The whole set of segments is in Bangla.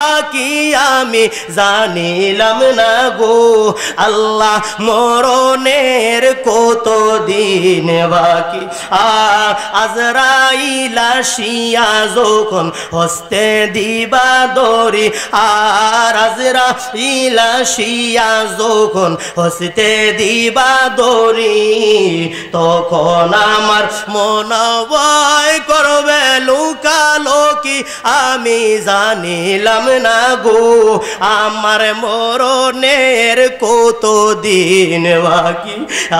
কি আমি জানিলাম না গো আল্লাহ মরণের কতদিন বাকি আজরাইল আসিয়া যখন হস্তে দিবা দড়ি আর আজরাইল আসিয়া যখন হস্তে দিবা দড়ি তখন আমার মন ভয় করবে লুকালোকি আমি জানিলাম না গো আমার মরণের কতদিন বাকি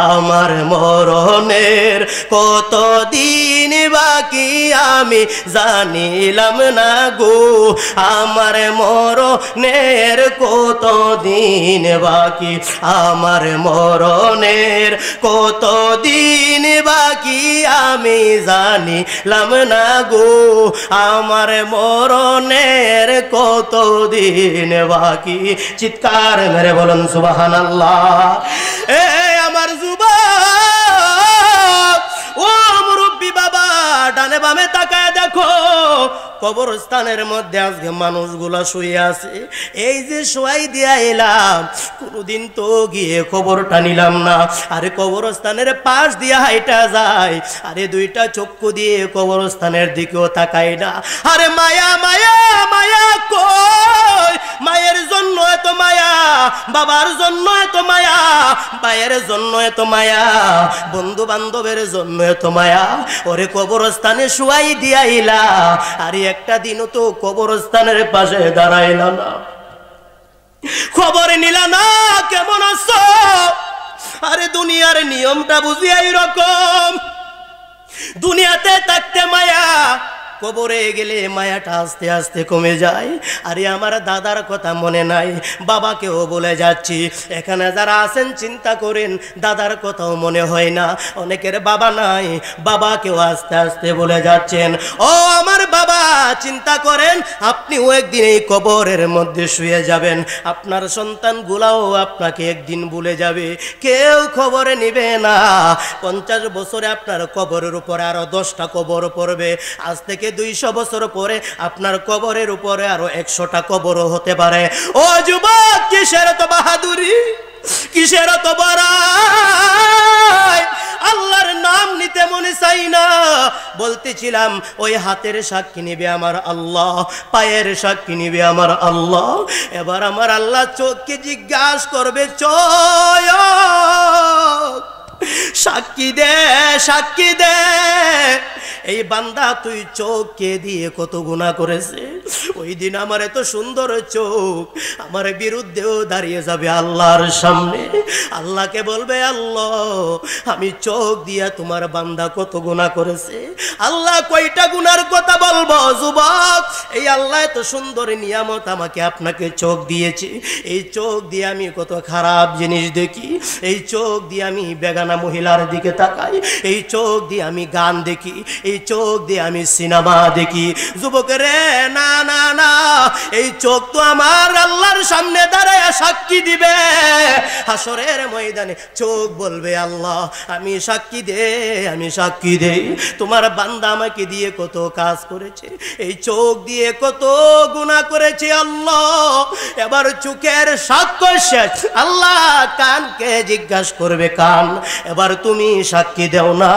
আমার মরণের কতদিন বাকি আমি জানিলাম না গো আমার মরণের কতদিন বাকি আমার মরণের কতদিন বাকি আমি জানিলাম না গো আমার মরণের কতদিন বাকি চিৎকার মেরে বলুন সুবহানাল্লাহ এ আমার যুবক ও মুরব্বি বাবা ডানে বামে তাকায় দেখো কবরস্থানের মধ্যে আজকে মানুষগুলা শুয়ে আছে এই যে শোয়াই দিয়া এলাম কোনদিন তো গিয়ে খবরটা নিলাম না আরে কবরস্থানের পাশ দিয়ে হাইটা যায় আরে দুইটা চক্ষু দিয়ে কবরস্থানের দিকেও তাকাই না আরে মায়া মায়া মায়া কই মায়ের জন্য এত মায়া বাবার জন্য এত মায়া ভাইয়ের জন্য এত মায়া বন্ধু বান্ধবের জন্য এত মায়া ওরে কবরস্থানে শুয়াই দিয়া এলা আরে একটা দিনও তো কবরস্থানের পাশে দাঁড়াইলা না খবর নিলা না কেমন আছো আরে দুনিয়ার নিয়মটা বুঝি এইরকম দুনিয়াতে থাকতে মায়া কবরে গেলে মায়াটা আস্তে আস্তে কমে যায় আরে আমার দাদার কথা মনে নাই বাবাকেও বলে যাচ্ছি এখানে যারা আছেন চিন্তা করেন দাদার কথাও মনে হয় না অনেকের বাবা নাই বাবাকেও আস্তে আস্তে বলে যাচ্ছেন ও আমার বাবা চিন্তা করেন আপনিও একদিন এই কবরের মধ্যে শুয়ে যাবেন আপনার সন্তানগুলাও আপনাকে একদিন ভুলে যাবে কেউ খবরে নিবে না 50 বছরে আপনার কবরের উপরে আরো 10টা কবর পড়বে আজ থেকে 200 বছর পরে আপনার কবরের উপরে আরো 100টা কবরও হতে পারে ও যুবক কিসের তো বাহাদুরি কিসের তো বড়াই আল্লাহর নাম নিতে মনে চাই না বলতেছিলাম ওই হাতের সাক্ষী নিবে আমার আল্লাহ পায়ের সাক্ষী নিবে আমার আল্লাহ এবার আমার আল্লাহ চোখকে জিজ্ঞাসা করবে চোখ সাক্ষী দে সাক্ষী দে এই বান্দা তুই চোখকে দিয়ে কত গুনাহ করেছে ওই দিন আমার এত সুন্দর চোখ আমার বিরুদ্ধেও দাঁড়িয়ে যাবে আল্লাহর সামনে আল্লাহকে বলবে আল্লাহ আমি চোখ দিয়া তোমার বান্দা কত গুনাহ করেছে আল্লাহ কয়টা গুনার কথা বলবো যুবক এই আল্লাহ এত সুন্দর নিয়ামত আমাকে আপনাকে চোখ দিয়েছে এই চোখ দিয়ে আমি কত খারাপ জিনিস দেখি এই চোখ দিয়ে আমি বেগানা মহিলার দিকে তাকাই এই চোখ দিয়ে আমি গান দেখি এই চোখ দিয়ে আমি সিনেমা দেখি যুবক রে না না না এই চোখ তো আমার আল্লাহর সামনে দাঁড়ায় সাক্ষী দিবে হাসরের ময়দানে চোখ বলবে আল্লাহ আমি সাক্ষী দে তোমার বান্দা আমাকে দিয়ে কত কাজ করেছে এই চোখ দিয়ে কত গুনাহ করেছে আল্লাহ এবার চোখের সাক্ষ্য শেষ আল্লাহ কানকে জিজ্ঞাসা করবে কান এবার তুমি সাক্ষী দাও না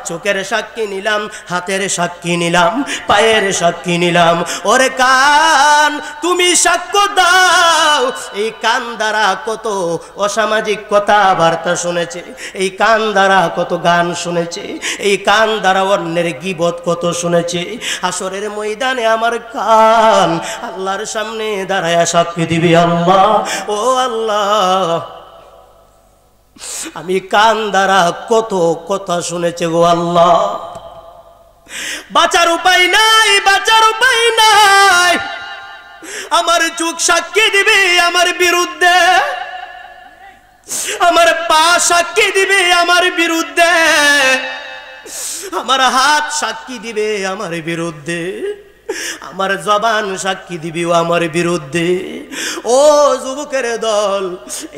চোখের সাক্ষী নিলাম হাতের সাক্ষী নিলাম পায়ের সাক্ষী নিলাম ওরে কান তুমি সাক্ষ্য দাও এই কান দ্বারা কত অসামাজিক কথাবার্তা শুনেছে এই কান দ্বারা কত গান শুনেছে এই কান দ্বারা অন্যের গীবত কত শুনেছে হাসরের ময়দানে আমার কান আল্লাহর সামনে দাঁড়ায় সাক্ষী দিবে আল্লাহ ও আল্লাহ আমি কান দ্বারা কত কথা শুনেছে গো আল্লাহ বাঁচার উপায় নাই বাঁচার উপায় নাই আমার চোখ সাক্ষী দিবে আমার বিরুদ্ধে আমার পা সাক্ষী দিবে আমার বিরুদ্ধে আমার হাত সাক্ষী দিবে আমার বিরুদ্ধে আমার জবান সাক্ষী দিবে আমার বিরুদ্ধে ও যুবকের দল,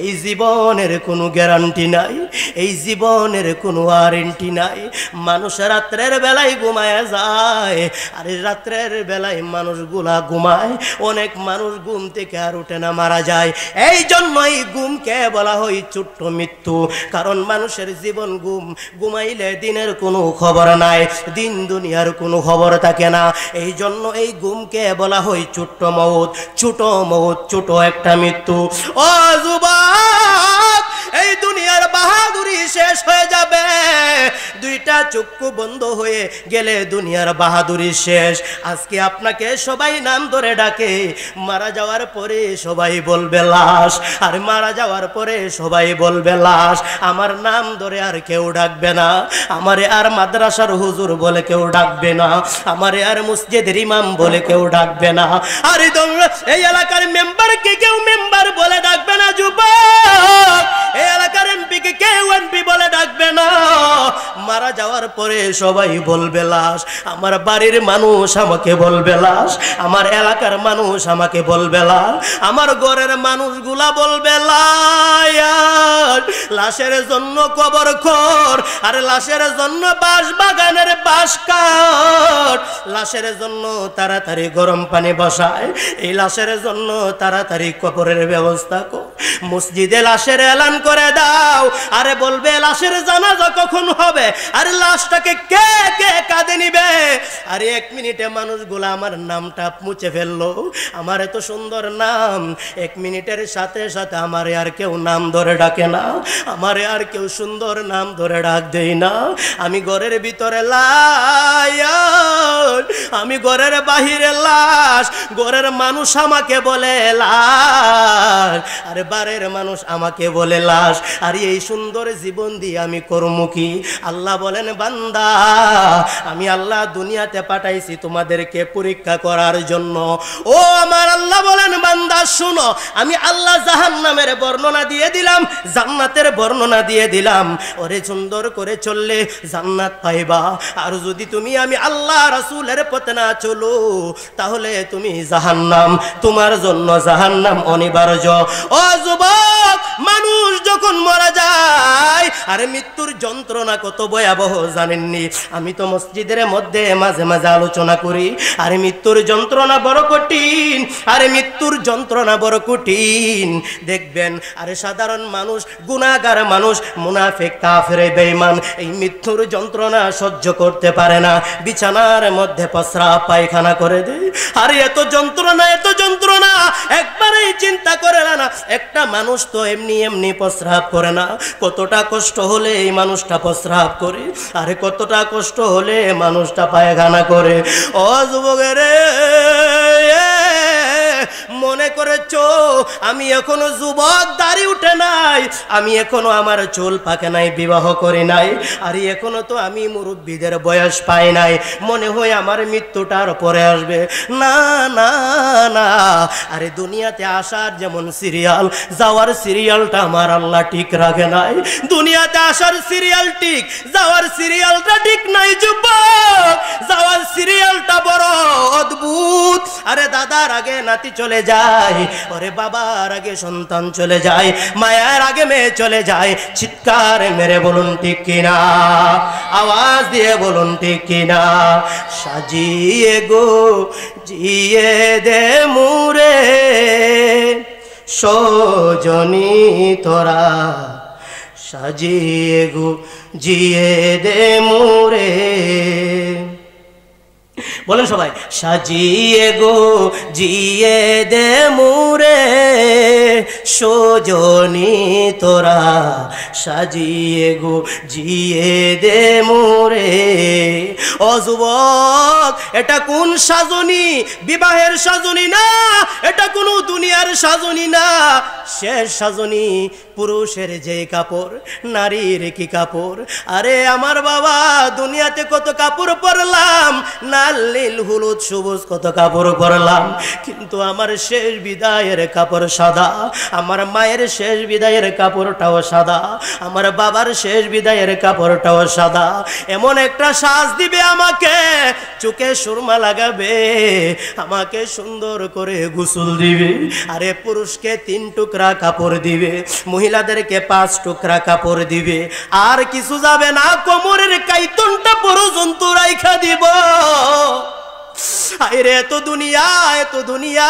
এই জীবনের কোনো গ্যারান্টি নাই, এই জীবনের কোনো ওয়ারেন্টি নাই। মানুষ রাত্রের বেলায় ঘুমায় যায়, আর রাত্রের বেলায় মানুষগুলা ঘুমায়, অনেক মানুষ ঘুম থেকে আর উঠে না, মারা যায়। এই জন্যই ঘুমকে বলা হয় ছোট্ট মৃত্যু, কারণ মানুষের জীবন ঘুমাইলে দিনের কোনো খবর নাই, দিন দুনিয়ার কোনো খবর থাকে না। এই জন্য এই ঘুমকে বলা হয় ছোট্ট মৌত, ছোট মৌত, ছোট একটা মৃত্যু। ও যুবক, এই দুনিয়ার বাহাদুরি শেষ হয়ে যাবে, দুইটা চক্ষু বন্ধ হয়ে গেলে দুনিয়ার বাহাদুরি শেষ। আজকে আপনাকে সবাই নাম ধরে ডাকে, মারা যাওয়ার পরে সবাই বলবে লাশ, আর মারা যাওয়ার পরে সবাই বলবে লাশ। আমার নাম ধরে আর কেউ ডাকবে না, আমারে আর মাদ্রাসার হুজুর বলে কেউ ডাকবে না, আমারে আর মসজিদের ইমাম বলে কেউ ডাকবে না, আর এই এলাকার মেম্বারকে কেউ মেম্বার বলে ডাকবে না। যুবক, এই এলাকার এমপিকে কেউ এমপি বলে ডাকবে না। মারা যাওয়ার পরে সবাই বলবে লাশ। আমার বাড়ির মানুষ আমাকে বলবে লাশ, আমার এলাকার মানুষ আমাকে বলবে লাশ, আমার ঘরের মানুষগুলা বলবে লাশ। লাশের জন্য কবর খোর, আর লাশের জন্য বাঁশ বাগানের বাঁশ কাঠ, লাশের জন্য তাড়াতাড়ি গরম পানি বসায়, এই লাশের জন্য তাড়াতাড়ি কবরের ব্যবস্থা কর। মসজিদে লাশের এলান করে দাও, আরে বলবে লাশের জানাজা কখন হবে, আরে লাশটাকে কে কে কাঁধে নিবে। আরে 1 মিনিটে মানুষগুলা আমার নামটা মুছে ফেললো, আমার এত সুন্দর নাম, 1 মিনিটের সাথে সাথে আমারে আর কেউ নাম ধরে ডাকে না, আমারে আর কেউ সুন্দর নাম ধরে ডাক দেই না। আমি ঘরের ভিতরে লাশ, আমি ঘরের বাহিরে লাশ, ঘরের মানুষ আমাকে বলে লাশ, আরে বাড়ির মানুষ আমাকে বলে লাশ। আর এই সুন্দর জীবন দিয়ে আমি কর্ম কি? আল্লাহ বলেন, বান্দা, আমি আল্লাহ দুনিয়াতে পাঠাইছি তোমাদেরকে পরীক্ষা করার জন্য। ও আমার আল্লাহ বলেন, বান্দা শুনো, আমি আল্লাহ জাহান্নামের বর্ণনা দিয়ে দিলাম, জান্নাতের বর্ণনা দিয়ে দিলাম। ওরে সুন্দর করে চললে জান্নাত পাইবা, আর যদি তুমি আমি আল্লাহ রাসূলের পথে না চলো তাহলে তুমি জাহান্নাম, তোমার জন্য জাহান্নাম অনিবার্য। ও যুবক, মানুষ যখন মারা যায়, আরে মৃত্যুর যন্ত্রণা কত ভয়াবহ জানেননি? আমি তো মসজিদের মধ্যে মাঝে মাঝে আলোচনা করি, আরে মৃত্যুর যন্ত্রণা বড় কঠিন, আরে মৃত্যুর যন্ত্রণা বড় কঠিন। দেখবেন, আরে সাধারণ মানুষ, গুনাহগার মানুষ, মুনাফিক, কাফের, বেঈমান এই মৃত্যুর যন্ত্রণা সহ্য করতে পারে না, বিছানার মধ্যে প্রস্রাব পায়খানা করে দেয়। আরে এত যন্ত্রণা, এত যন্ত্রণা একবারেই চিন্তা করে না। একটা মানুষ তো এমনি এমনি প্রস্রাব করে না, কতটা কষ্ট হলে এই মানুষটা প্রস্রাব করে, আরে কতটা কষ্ট হলে মানুষটা পায়খানা করে। ও যুবকের, মনে করেছো আমি এখনো যুবক, দাড়ি উঠে নাই, আমি এখনো আমার চুল পাকে নাই, বিবাহ করি নাই, আর এখনো তো আমি মুরব্বীদের বয়স পাই নাই, মনে হয় আমার মৃত্যুটার পরে আসবে। না না না, আরে দুনিয়াতে আসার যেমন সিরিয়াল, যাওয়ার সিরিয়ালটা আমার আল্লাহ ঠিক রাখে নাই। দুনিয়াতে আসার সিরিয়াল ঠিক, যাওয়ার সিরিয়ালটা ঠিক নাই। যুবক, যাওয়ার সিরিয়ালটা বড় অদ্ভুত। আরে দাদার আগে নাতি চলে যায়, ওরে বাবার আগে সন্তান চলে যায়, মায়ের আগে মেয়ে চলে যায়। চিৎকার মেরে বলুন ঠিক কিনা, আওয়াজ দিয়ে বলুন ঠিক কিনা। সাজিয়ে গো জিয়ে দে মুরে সজনী তোরা, সাজিয়ে গো জিয়ে দে মুরে। বলেন সবাই, সাজিয়ে গো জিয়ে দে মুরে সজনী তোরা, সাজিয়ে গো জিয়ে দে মুরে। ও যুবক, এটা কোন সাজনী? বিবাহের সাজনী না, এটা কোনো দুনিয়ার সাজনী না। শেষ সাজনী পুরুষের যে কাপড়, নারীর কি কাপড়। আরে আমার বাবা, দুনিয়াতে কত কাপড় পরলাম, লাল নীল হলুদ সবুজ কত কাপড় পরলাম, কিন্তু আমার শেষ বিদায়ের কাপড় সাদা। আমার মায়ের শেষ বিদায়ের কাপড়টাও সাদা, আমার বাবার শেষ বিদায়ের কাপড়টাও সাদা। এমন একটা সাজ দিবে আমাকে, চোখে সুরমা লাগাবে, আমাকে সুন্দর করে গোসল দিবে, আরে পুরুষকে 3 টুকরা কাপড় দিবে, মহিলাদেরকে 5 টুকরা কাপড় দিবে, আর কিছু যাবে না, কোমরের কাইতনটা পর্যন্ত রাইখা দিব। আরে এত দুনিয়া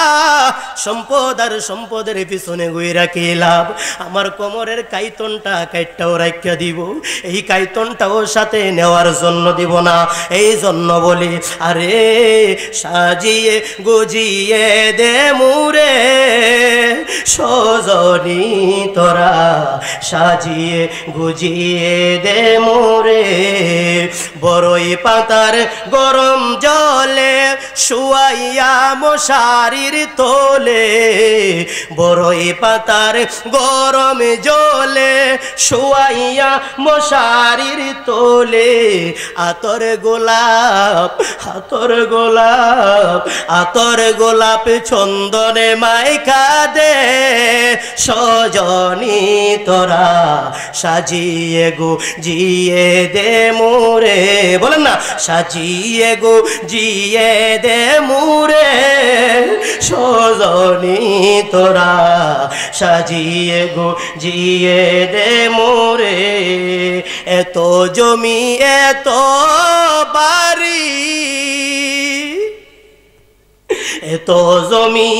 সম্পদ আর সম্পদের পিছনে গইরা কি লাভ? আমার কোমরের কাইতনটা কাইটটাও রাইখা দিব, এই কাইতনটাও সাথে নেওয়ার জন্য দিব না। এই জন্য বলি, আরে সাজিয়ে গুজিয়ে দে মুরে সজনী তোরা, সাজিয়ে গুজিয়ে দে মুরে বড়ই পাতার গরম জলে শুয়াইয়া মশারির তোলে, বড়ই পাতার গরম জলে শুয়াইয়া মশারির তোলে, আতর গোলাপ আতর গোলাপ আতর গোলাপ চন্দনে মাইখা দে সজনী তোরা, সাজিয়ে গুজিয়ে দে মোরে, বলেন না, সাজিয়ে গুজিয়ে দে মোরে সজনী তোরা, সাজিয়ে গুজিয়ে দে মোরে। এত জমি এত বাড়ি, এত জমি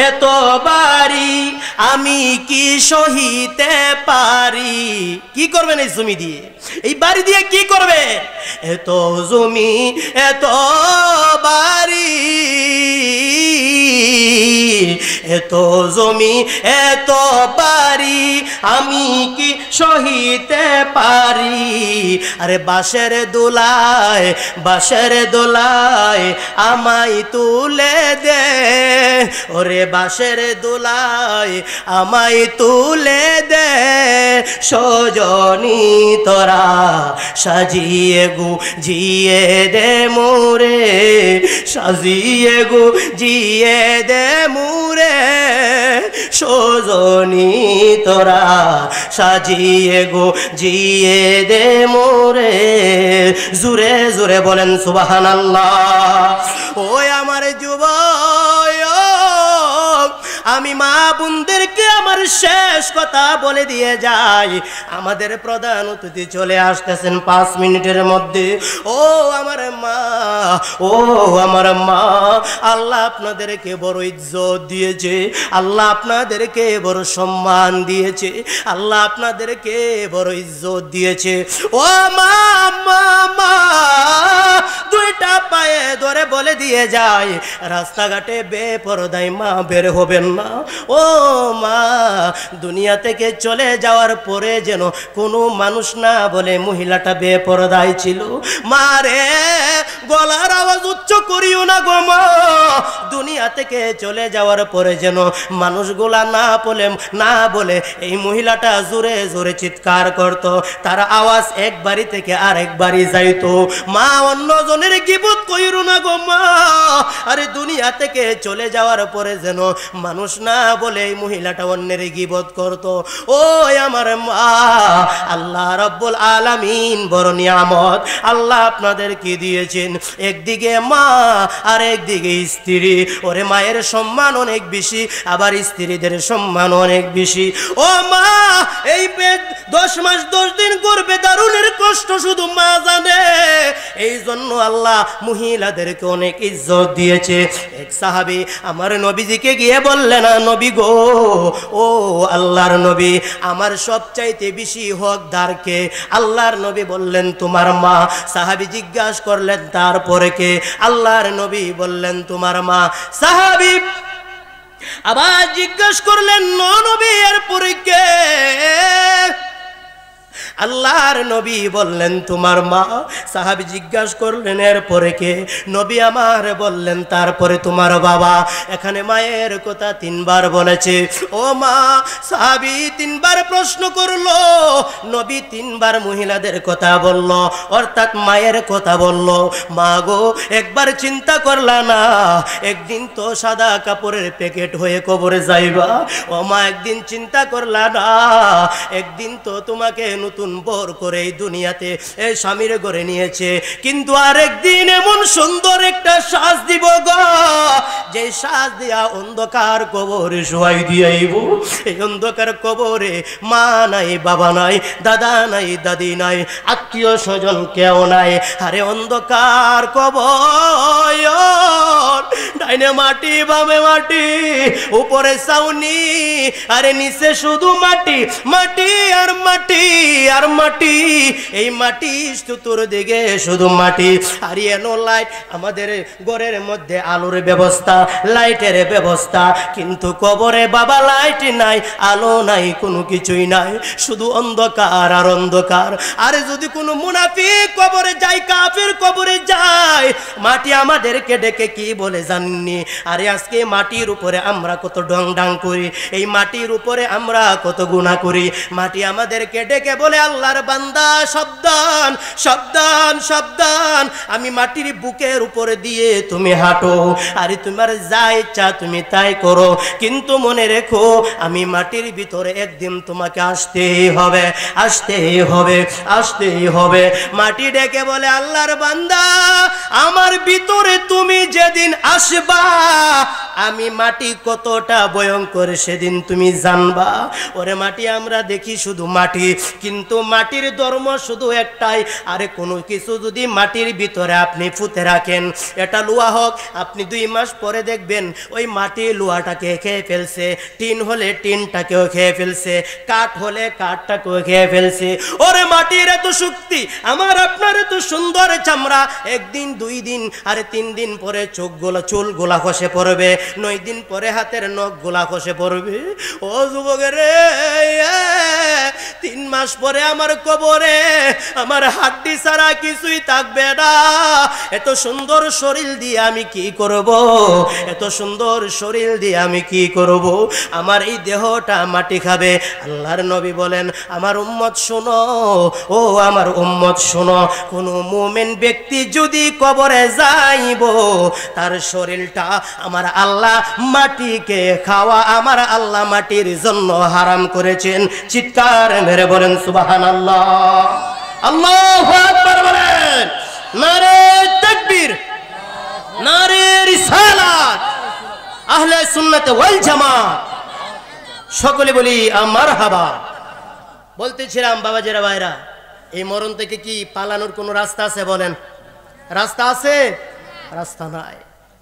এত বাড়ি আমি কি সহিতে পারি? কি করবেন এই জমি দিয়ে, এই বাড়ি দিয়ে কি করবে? এত জমি এত বাড়ি, এত জমি এত বাড়ি আমি কি সহিতে পারি? আরে বাঁশের দোলায় বাঁশের দোলায় আমায় তুলে দে, ওরে বাঁশের দোলায় আমায় তুলে দে সজনী তোরা, সাজিয়ে গুজিয়ে দে মোরে, সাজিয়ে গুজিয়ে দে মোরে সজনী তোরা, সাজিয়ে গুজিয়ে দে মোরে। জোরে জোরে বলেন সুবহানাল্লাহ। ওই আমার যুবক, আমি মা বোনদেরকে আমার শেষ কথা বলে দিয়ে যাই। আমাদের প্রধান অতিথি চলে আসতেছেন 5 মিনিটের মধ্যে। ও আমার মা, ও আমার মা, আল্লাহ আপনাদেরকে বড় ইজ্জত দিয়েছে, আল্লাহ আপনাদেরকে বড় সম্মান দিয়েছে, আল্লাহ আপনাদেরকে বড় ইজ্জত দিয়েছে। ও মা, মা, মা, দুইটা পায়ে ধরে বলে দিয়ে যায়, রাস্তাঘাটে বেপরদায় মা বের হবেন না। ও মা, দুনিয়া থেকে চলে যাওয়ার পরে যেন কোনো মানুষ না বলে মহিলাটা বেপরদায় ছিল। মা রে, গলার আওয়াজ উচ্চ করিও না গো মা, দুনিয়া থেকে চলে যাওয়ার পরে যেন মানুষগুলা না বলে এই মহিলাটা জোরে জোরে চিৎকার করত, তার আওয়াজ এক বাড়ি থেকে আরেক বাড়ি যাইতো। মা, অন্য জনের গীবত কইরো না গো মা, আরে দুনিয়া থেকে চলে যাওয়ার পরে যেন মানুষ না বলে এই মহিলাটা অন্যের গীবত করত। ও আমার মা, আল্লাহ রব্বুল আলামিন বড় নিয়ামত আল্লাহ আপনাদের কি দিয়েছেন, একদিকে মা আর একদিকে স্ত্রী। ওরে মায়ের সম্মান অনেক বেশি, আবার স্ত্রীদের সম্মান অনেক বেশি। ও মা, এই পেট 10 মাস 10 দিন করবে, দারুণের কষ্ট শুধু মা জানে। এই জন্য আল্লাহ মহিলাদেরকে অনেক ইজ্জত দিয়েছে। এক সাহাবী আমার নবীজিকে গিয়ে বললেন, নবী গো, ও আল্লাহর নবী, আমার সবচাইতে বেশি হকদার কে? আল্লাহর নবী বললেন, তোমার মা। সাহাবী জিজ্ঞাসা করলেন, তারপরে কে? আল্লাহর নবী বললেন, তোমার মা। সাহাবী আবার জিজ্ঞাসা করলেন, নবী এরপরে কে? আল্লাহর নবী বললেন, তোমার মা। সাহাবী জিজ্ঞাসা করলেন, এরপরে কে? নবী আমার বললেন, তারপরে তোমার বাবা। এখানে মায়ের কথা 3 বার বলেছে। ও মা, সাহাবী 3 বার প্রশ্ন করলো, নবী 3 বার মহিলাদের কথা বলল, অর্থাৎ মায়ের কথা বলল। মা গো, একবার চিন্তা করলা না, একদিন তো সাদা কাপড়ের প্যাকেট হয়ে কবরে যাইবা? ও মা, একদিন চিন্তা করলা না, একদিন তো তোমাকে নতুন জীবন ভর করে এই দুনিয়াতে স্বামীর ঘরে নিয়েছে, কিন্তু আরেকদিন এমন সুন্দর একটা শ্বাস দিব গো, যে শ্বাস দিয়া অন্ধকার কবরে শোয়াই দিয়াইব। এই অন্ধকার কবরে মা নাই, বাবা নাই, দাদা নাই, দাদি নাই, আত্মীয় স্বজন কেউ নাই। আরে অন্ধকার কবর, ডাইনে মাটি বামে মাটি, উপরে ছাউনি, আরে নিচে শুধু মাটি, মাটি আর মাটি আর মাটি। এই মাটি চতুর্দিকে শুধু মাটি। আর এনো লাইট, আমাদের ঘরের মধ্যে আলোর ব্যবস্থা, লাইটের ব্যবস্থা, কিন্তু কবরে বাবা লাইট নাই, আলো নাই, কোনো কিছুই নাই, শুধু অন্ধকার আর অন্ধকার। আরে যদি কোনো মুনাফিক কবরে যায়, কাফির কবরে যায়, মাটি আমাদেরকে ডেকে কি বলে জাননি? আরে আজকে মাটির উপরে আমরা কত ডং ডাং করি, এই মাটির উপরে আমরা কত গুনাহ করি। মাটি আমাদেরকে ডেকে বলে, আল্লাহর বান্দা সাবধান সাবধান সাবধান, আমি মাটির বুকের উপরে দিয়ে তুমি হাঁটো, আরে তোমার যা ইচ্ছা তুমি তাই করো, কিন্তু মনে রেখো আমি মাটির ভিতরে একদিন তোমাকে আসতেই হবে, আসতেই হবে, আসতেই হবে। মাটি ডেকে বলে, আল্লাহর বান্দা আমার ভিতরে তুমি যেদিন আসবা, আমি মাটি কতটা ভয়ঙ্কর সেদিন তুমি জানবা। ওরে মাটি আমরা দেখি শুধু মাটি, কিন্তু মাটির ধর্ম শুধু একটাই। আরে কোনো কিছু যদি মাটির ভিতরে আপনি পুঁতে রাখেন, এটা লোহা হোক, আপনি 2 মাস পরে দেখবেন ওই মাটি লোহাটাকে খেয়ে ফেলছে, টিন হলে টিনটাকেও খেয়ে ফেলছে, কাঠ হলে কাঠটাকেও খেয়ে ফেলছে। ওরে মাটির এত শক্তি, আমার আপনার এত সুন্দর চামড়া, একদিন 2 দিন আরে 3 দিন পরে চুল গোলা খসে পড়বে, 9 দিন পরে হাতের নখ গোলা খসে পড়বে। ও যুবকের, 3 মাস পরে আমার কবরে আমার হাড্ডি ছাড়া কিছুই থাকবে না। এত সুন্দর শরীর দিয়ে আমি কি করব? এত সুন্দর শরীর দিয়ে আমি কি করব? আমার এই দেহটা মাটি খাবে। আল্লাহর নবী বলেন, আমার উম্মত শোনো, ও আমার উম্মত শোনো, কোন মুমিন ব্যক্তি যদি কবরে যাইব, তার শরীরটা আমার আল্লাহ মাটিকে খাওয়া, আমার আল্লাহ মাটির জন্য হারাম করেছেন। চিৎকার মেরে বলেন সুবহানাল্লাহ, আল্লাহু আকবার বলেন, নারে তাকবীর, নারে রিসালাত, আহলে সুন্নাত ওয়াল জামাত, সকলে বলি মারহাবা। বলতেছিলাম বাবাজিরা ভাইরা, এই মরণ থেকে কি পালানোর কোনো রাস্তা আছে? বলেন, রাস্তা আছে? রাস্তা নাই।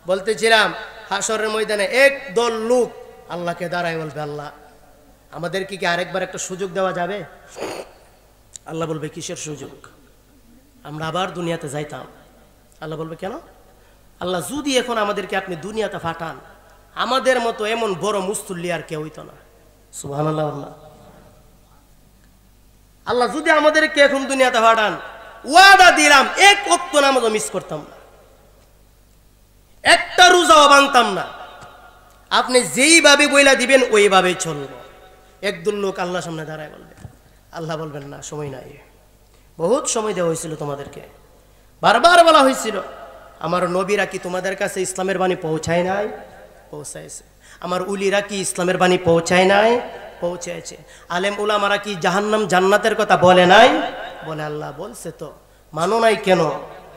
বলতেছিলাম হাসরের ময়দানে একদল লোক আল্লাহকে দাঁড়ায় বলবে, আল্লাহ আমাদেরকে কি আরেকবার একটা সুযোগ দেওয়া যাবে? আল্লাহ বলবে, কিসের সুযোগ? আমরা আবার দুনিয়াতে যাইতাম। আল্লাহ বলবে, কেন? আল্লাহ যদি এখন আমাদেরকে আপনি দুনিয়াতে ফাটান, আমাদের মতো এমন বড় মুস্তুল্লি আর কেউ হইতো না। সুবহানাল্লাহ। আল্লাহ যদি আমাদেরকে এখন দুনিয়াতে ফাটান, ওয়াদা দিলাম 1 ওয়াক্ত নামাজও মিস করতাম না, একটা রোজাও ভাঙতাম না। আপনি যেইভাবে বইলা দিবেন ওইভাবেই চলবো। একদল লোক আল্লাহর সামনে দাঁড়ায় বলবে, আল্লাহ বলবেন, না সময় নাই, বহুত সময় দেওয়া হয়েছিল তোমাদেরকে, বারবার বলা হয়েছিল, আমার নবীরা কি তোমাদের কাছে ইসলামের বাণী পৌঁছায় নাই? পৌঁছাইছে। আমার উলিরা কি ইসলামের বাণী পৌঁছায় নাই? পৌঁছেছে। আলেম উলামারা কি জাহান্নাম জান্নাতের কথা বলে নাই? বলে। আল্লাহ বলছে তো, মানো নাই কেন?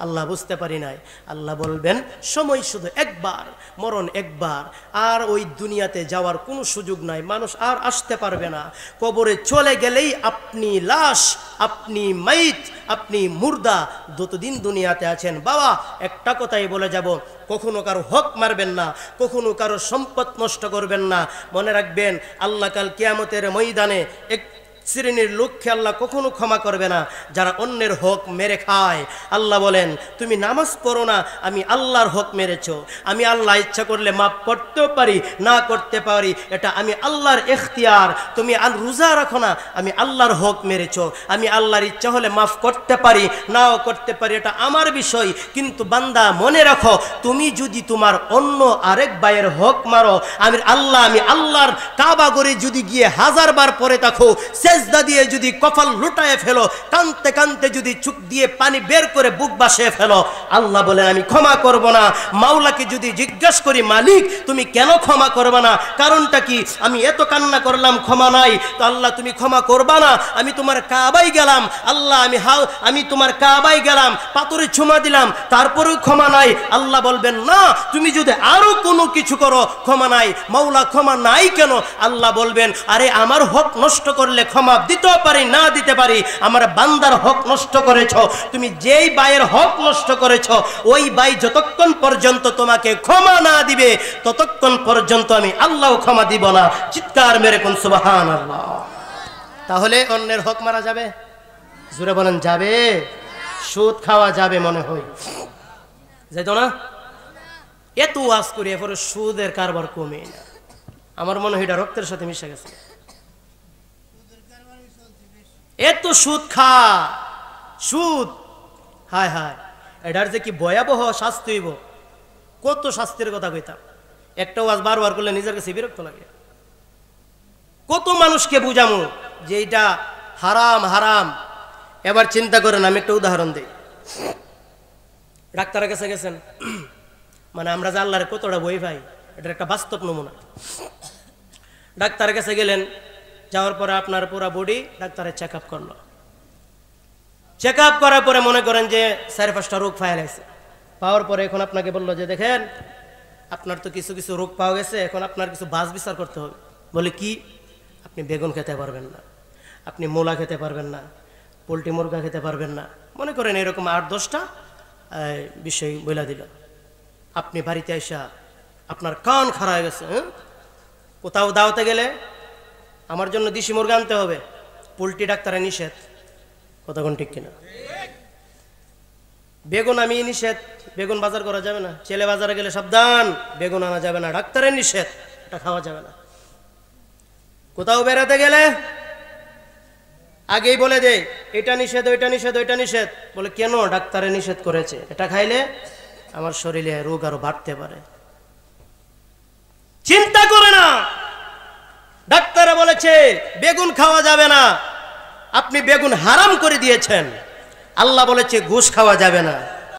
আল্লাহ বুঝতে পারি নাই। আল্লাহ বলবেন, সময় শুধু একবার, মরণ একবার, আর ওই দুনিয়াতে যাওয়ার কোনো সুযোগ নাই, মানুষ আর আসতে পারবে না। কবরে চলে গেলেই আপনি লাশ, আপনি মাইত, আপনি মুর্দা। যতদিন দুনিয়াতে আছেন বাবা, একটা কথাই বলে যাব, কখনো কারো হক মারবেন না, কখনো কারো সম্পদ নষ্ট করবেন না। মনে রাখবেন, আল্লাহ কাল কিয়ামতের ময়দানে এক শ্রেণীর লোককে আল্লাহ কখনো ক্ষমা করবে না, যারা অন্যের হক মেরে খায়। আল্লাহ বলেন, তুমি নামাজ পড়ো না, আমি আল্লাহর হক মেরেছো। আমি আল্লাহ ইচ্ছা করলে মাফ করতেও পারি, না করতে পারি, এটা আমি আল্লাহর এখতিয়ার। তুমি রোজা রাখো না, আমি আল্লাহর হক মেরেছো। আমি আল্লাহর ইচ্ছা হলে মাফ করতে পারি, নাও করতে পারি, এটা আমার বিষয়। কিন্তু বান্দা মনে রাখো, তুমি যদি তোমার অন্য আরেক ভাইয়ের হক মারো, আমি আল্লাহর কাবা ঘরে যদি গিয়ে 1000 বার পরে থাকো, সেজদা দিয়ে যদি কপাল লুটায় ফেলো, কানতে কানতে যদি চোখ দিয়ে পানি বের করে বুক বাসিয়ে ফেলো, আল্লাহ বলে আমি ক্ষমা করব না। মাওলাকে যদি জিজ্ঞাসা করি, মালিক তুমি কেন ক্ষমা করবে না, কারণটা কি? আমি এত কান্না করলাম, ক্ষমা নাই। তো আল্লাহ তুমি ক্ষমা করবা না? আমি তোমার কাবায় গেলাম, আল্লাহ আমি তোমার কাবায় গেলাম, পাথরে চুমা দিলাম, তারপরেও ক্ষমা নাই। আল্লাহ বলবেন না, তুমি যদি আরো কোনো কিছু করো ক্ষমা নাই। মাওলা ক্ষমা নাই কেন? আল্লাহ বলবেন, আরে আমার হক নষ্ট করলে ক্ষমা দিতেও পারি, না দিতে পারি। আমার বান্দার হক নষ্ট করেছ, তুমি যেই ভাইয়ের হক নষ্ট করেছ, ওই ভাই যতক্ষণ পর্যন্ত তোমাকে ক্ষমা না দিবে ততক্ষণ পর্যন্ত আমি আল্লাহ ক্ষমা দিব না। চিৎকার মেরে কোন সুবহানাল্লাহ। তাহলে অন্যের হক মারা যাবে? জোরে বলেন যাবে? সুদ খাওয়া যাবে? মনে হয় যাইত না। এত ওয়াজ করি এরপরে সুদের কারবার কমে না। আমার মনে হয় এটা রক্তের সাথে মিশে গেছে। এত সুদ খা, সুদ, হায় হায়, এটার যে কি ভয়াবহ শাস্তি হইব। কত শাস্তির কথা কইতাম, একটা ওয়াজ বারবার করলে নিজের কাছে বিরক্ত লাগে। কত মানুষকে বুঝামু যে এটা হারাম হারাম। এবার চিন্তা করেন, আমি একটা উদাহরণ দিই। ডাক্তারের কাছে গেছেন, মানে আমরা যে আল্লাহর কতটা বই ভাই, এটার একটা বাস্তব নমুনা। ডাক্তারের কাছে গেলেন, যাওয়ার পরে আপনার পুরো বডি ডাক্তারের চেক আপ করলো। চেক আপ করার পরে মনে করেন যে 4-5টা রোগ ফাইল আছে। পাওয়ার পরে এখন আপনাকে বললো যে দেখেন আপনার তো কিছু কিছু রোগ পাওয়া গেছে, এখন আপনার কিছু বাছ বিচার করতে হবে। বলে কি? আপনি বেগুন খেতে পারবেন না, আপনি মূলা খেতে পারবেন না, পোলট্রি মুরগা খেতে পারবেন না, মনে করেন এরকম 8-10টা বিষয় বলে দিল। আপনি বাড়িতে এসে আপনার কান খারাপ হয়ে গেছে। কোথাও দাওয়াতে গেলে আমার জন্য দেশি মুরগা আনতে হবে, পোলট্রি ডাক্তারে নিষেধ। কতক্ষণ ঠিক কিনা? বেগুন আমি নিষেধ, বেগুন বাজার করা যাবে না। ছেলে বাজারে গেলে সাবধান, বেগুন আনা যাবে না, ডাক্তারের নিষেধ, এটা খাওয়া যাবে না। কোথাও বেড়াতে গেলে আগেই বলে দেয় এটা নিষেধ, ওইটা নিষেধ, ওইটা নিষেধ। বলে কেন? ডাক্তারে নিষেধ করেছে, এটা খাইলে আমার শরীরে রোগ আরো বাড়তে পারে। চিন্তা করে না, ডাক্তারে বলেছে বেগুন খাওয়া যাবে না, আপনি বেগুন হারাম করে দিয়েছেন। আল্লাহ বলেছে ঘুষ খাওয়া যাবে না,